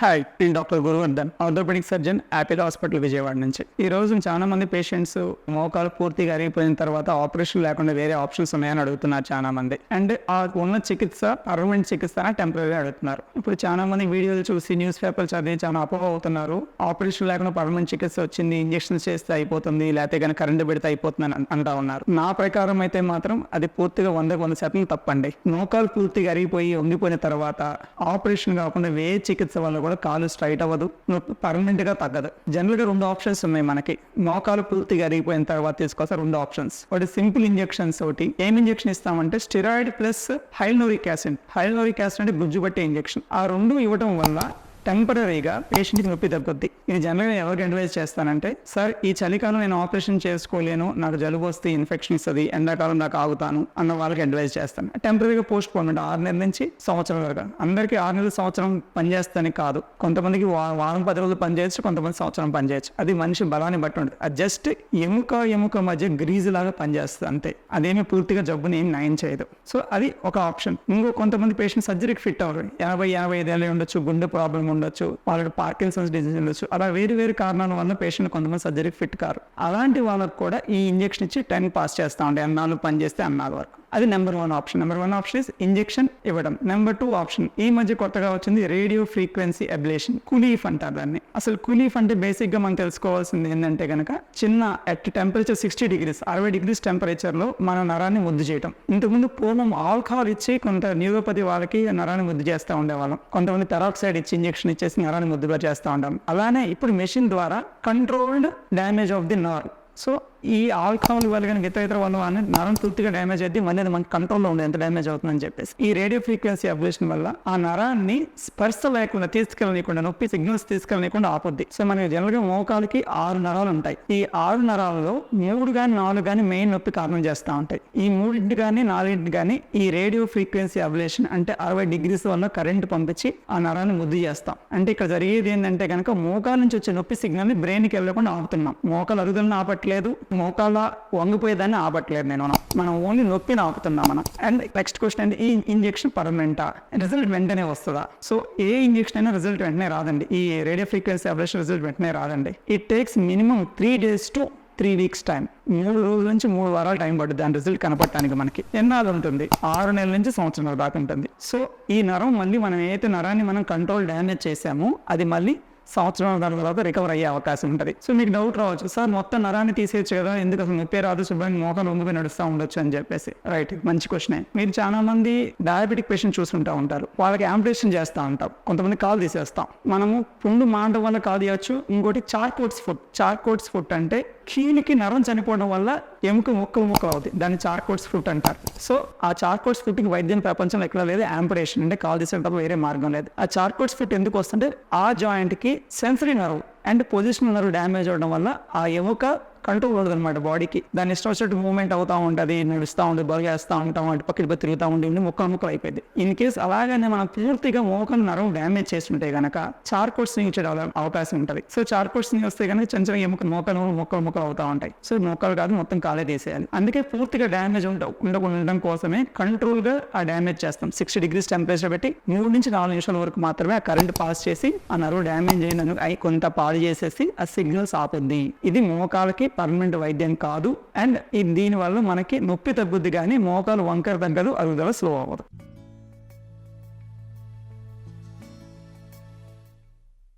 Hi, నేను doctor Guruvardhan, orthopaedic surgeon, apple hospital Vijayawada నుంచి. ఈ రోజు చాలా మంది పేషెంట్స్ మోకాలు పూర్తిగా అరిగిపోయిన తర్వాత ఆపరేషన్ లేకుండా వేరే ఆప్షన్స్ ఉన్నాయని అడుగుతున్నారు చాలా మంది. అండ్ ఆ ఉన్న చికిత్స పర్మనెంట్ చికిత్స టెంపరీ అడుగుతున్నారు. ఇప్పుడు చాలా మంది వీడియోలు చూసి న్యూస్ పేపర్ చదివి చాలా అపోహ అవుతున్నారు. ఆపరేషన్ లేకుండా పర్మనెంట్ చికిత్స వచ్చింది, ఇంజక్షన్స్ చేస్తే అయిపోతుంది, లేకపోతే కానీ కరెంట్ పెడితే అయిపోతుంది అని అంటా ఉన్నారు. నా ప్రకారం అయితే మాత్రం అది పూర్తిగా 100% తప్పండి. మోకాలు పూర్తిగా అరిగిపోయి వంగిపోయిన తర్వాత ఆపరేషన్ కాకుండా వేరే చికిత్స వల్ల కూడా కాలు స్ట్రైట్ అవ్వదు, పర్మనెంట్ గా తగ్గదు. జనరల్ గా 2 ఆప్షన్స్ ఉన్నాయి మనకి. మోకాలు పూర్తిగా అరిగిపోయిన తర్వాత తీసుకోవాలి 2 ఆప్షన్స్. ఒకటి సింపుల్ ఇంజెక్షన్స్. ఒకటి ఏం ఇంజెక్షన్ ఇస్తామంటే స్టెరాయిడ్ ప్లస్ హైల్యూరిక్ యాసిడ్. హైల్యూరిక్ యాసిడ్ అంటే గుజ్జు పట్టే ఇంజెక్షన్. ఆ 2 ఇవ్వడం వల్ల టెంపరీగా పేషెంట్కి నొప్పి తగ్గుద్ది. ఇది జనరల్గా ఎవరికి అడ్వైజ్ చేస్తానంటే, సార్ ఈ చలికాలం నేను ఆపరేషన్ చేసుకోలేను, నాకు జలుబు వస్తే ఇన్ఫెక్షన్ ఇస్తుంది, ఎండాకాలం నాకు ఆగుతాను అన్న వాళ్ళకి అడ్వైజ్ చేస్తాను. టెంపరీగా పోస్ట్ పోన్మెంట్ 6 నెలల నుంచి సంవత్సరం వరకు. అందరికీ 6 నెలలు సంవత్సరం పనిచేస్తానికి కాదు. కొంతమందికి వారం 10 రోజులు పనిచేయచ్చు, కొంతమంది సంవత్సరం పనిచేయచ్చు. అది మనిషి బలాన్ని బట్టి ఉంటుంది. అది జస్ట్ ఎముక మధ్య గ్రీజ్ లాగా పనిచేస్తుంది అంతే. అదేమి పూర్తిగా జబ్బుని ఏం నయం చేయదు. సో అది ఒక ఆప్షన్. కొంతమంది పేషెంట్ సర్జరీకి ఫిట్ అవ్వరు. 80-85 ఏళ్ళు ఉండొచ్చు, గుండె ప్రాబ్లం ఉండొచ్చు, వాళ్ళకి పార్కిన్సన్స్ డిజీజ్ ఉండొచ్చు. అలా వేరు కారణాల వల్ల పేషెంట్ కొంతమంది సర్జరీకి ఫిట్ కారు. అలాంటి వాళ్ళకి కూడా ఈ ఇంజెక్షన్ ఇచ్చి 10 పాస్ చేస్తా ఉంటాయి. అన్నాళ్ళు పనిచేస్తే అన్నాళ్ళ వరకు. అది number 1 option. Number 1 option is injection ఇవ్వడం. నెంబర్ 2 ఆప్షన్ ఈ మధ్య కొత్తగా వచ్చింది రేడియో ఫ్రీక్వెన్సీ అబ్లేషన్, కులీఫ్ అంటారు దాన్ని. అసలు కులీఫ్ అంటే బేసిక్ గా మనం తెలుసుకోవాల్సింది ఏంటంటే కనుక, చిన్న at temperature 60 degrees 60 degrees temperature లో మన నరాన్ని ముద్దు చేయడం. ఇంతకుముందు పూర్వం ఆల్కహాల్ ఇచ్చి కొంత న్యూరోపతి వాళ్ళకి నరాన్ని ముద్దు చేస్తూ ఉండేవాళ్ళం. కొంతమంది పెరాక్సైడ్ ఇచ్చి ఇంజెక్షన్ ఇచ్చేసి నరాన్ని ముద్దుగా చేస్తూ ఉంటాం. అలానే ఇప్పుడు మెషిన్ ద్వారా controlled damage of the nerve. So ఈ ఆల్కహాల్ వల్ల కానీ ఇతర వల్ల నరం పూర్తిగా డ్యామేజ్ అయితే మళ్ళీ మనకి కంట్రోల్లో ఉండదు ఎంత డ్యామేజ్ అవుతుందని చెప్పేసి. ఈ రేడియో ఫ్రీక్వెన్సీ అబ్లేషన్ వల్ల ఆ నరాన్ని స్పర్శ లేకుండా తీసుకెళ్ళనీయకుండా, నొప్పి సిగ్నల్స్ తీసుకెళ్ళనీయకుండా ఆపొద్ది. సో మనకి జనరల్గా మోకాలకి 6 నరాలు ఉంటాయి. ఈ 6 నరాలలో 3 కానీ 4 కానీ మెయిన్ నొప్పి కారణం చేస్తూ ఉంటాయి. ఈ 3 కానీ 4 కానీ ఈ రేడియో ఫ్రీక్వెన్సీ అబ్లేషన్ అంటే 60 degrees వల్ల కరెంట్ పంపించి ఆ నరాన్ని ముద్దు చేస్తాం. అంటే ఇక్కడ జరిగేది ఏంటంటే కనుక మోకాల నుంచి వచ్చే నొప్పి సిగ్నల్ ని బ్రెయిన్కి వెళ్ళకుండా ఆపుతున్నాం. మోకాలు అరుగుదలను ఆపట్లేదు, మోకాల వంగిపోయేదాన్ని ఆపట్లేదు. మనం ఓన్లీ నొప్పిని ఆపుతున్నాం మనం. అండ్ నెక్స్ట్ క్వశ్చన్ అంటే, ఈ ఇంజెక్షన్ పర్మనెంటా? రిజల్ట్ వెంటనే వస్తుందా? సో ఏ ఇంజెక్షన్ అయినా రిజల్ట్ వెంటనే రాదండి. ఈ రేడియో ఫ్రీక్వెన్సీ అబ్లేషన్ రిజల్ట్ వెంటనే రాదండి. It takes minimum 3 days to 3 weeks time. 3 రోజుల నుంచి 3 వారాలు టైం పడుతుంది దాని రిజల్ట్ కనపడటానికి. మనకి ఎన్నాళ్ళు ఉంటుంది? 6 నెలల నుంచి సంవత్సరం దాకా ఉంటుంది. సో ఈ నరం మళ్ళీ మనం ఏదైతే నరాన్ని మనం కంట్రోల్ డ్యామేజ్ చేసామో అది మళ్ళీ సంవత్సరం తర్వాత రికవర్ అయ్యే అవకాశం ఉంటుంది. సో మీకు డౌట్ రావచ్చు, సార్ మొత్తం నరాన్ని తీసేయచ్చు కదా, ఎందుకు అసలు నొప్పి రాదు, శుభ్రంగా మోకాలు వంగిపోయి నడుస్తూ ఉండొచ్చు అని చెప్పేసి. రైట్, మంచి క్వశ్చన్. మీరు చాలా మంది డయాబెటిక్ పేషెంట్ చూస్తుంటా ఉంటారు. వాళ్ళకి యాంపుటేషన్ చేస్తూ ఉంటాం, కొంతమంది కాలు తీసేస్తాం. మనము పుండు మాండడం వల్ల కాలు తీయచ్చు. ఇంకోటి చార్కోట్స్ ఫుట్ అంటే కీలికి నరం చనిపోవడం వల్ల ఎముక ముక్కలు అవుతాయి. దాన్ని చార్కోట్స్ ఫుట్ అంటారు. సో ఆ చార్కోట్స్ ఫుట్కి వైద్యం ప్రపంచంలో ఎక్కడ లేదు. యాంపుటేషన్ అంటే కాలు తీసేయడం తప్ప వేరే మార్గం లేదు. ఆ చార్కోట్స్ ఫుట్ ఎందుకు వస్తుంటే ఆ జాయింట్ కి sensory nerve and positional nerve damage అవడం వల్ల ఆ ఎముక కంట్రోల్ ఉండదు అనమాట బాడీకి. దాన్ని ఇష్టం వచ్చినట్టు మూవ్మెంట్ అవుతూ ఉంటుంది, నడుస్తూ ఉంటుంది, బలిగేస్తూ ఉంటాం, అటు పక్కకి తిరుగుతూ ఉండి ముక్కలు అయిపోయింది. ఇన్ కేసు అలాగనే మనం పూర్తిగా మోకాలు నరం డ్యామేజ్ చేస్తుంటే కనుక చార్కోట్స్ ని వచ్చే అవకాశం ఉంటుంది. సో చార్కోట్స్ ని వస్తే కనుక చిన్న ఎముక మోకాలు ముక్కలు అవుతూ ఉంటాయి. సో మోకాలు కాదు, మొత్తం కాలే తీసేయాలి. అందుకే పూర్తిగా డ్యామేజ్ ఉండడం కోసమే కంట్రోల్ గా ఆ డ్యామేజ్ చేస్తాం. 60 degrees టెంపరేచర్ పెట్టి 3 నుంచి 4 నిమిషాల వరకు మాత్రమే ఆ కరెంట్ పాస్ చేసి ఆ నర్వ్ డ్యామేజ్ అయిన కొంత పాడు చేసేసి ఆ సిగ్నల్స్ ఆపుద్ది. ఇది మోకాలకి పర్మనెంట్ వైద్యం కాదు. అండ్ దీని వల్ల మనకి నొప్పి తగ్గుద్ది కానీ మోకాలు వంకర తగ్గదు, అరుగుదల స్లో అవ్వదు.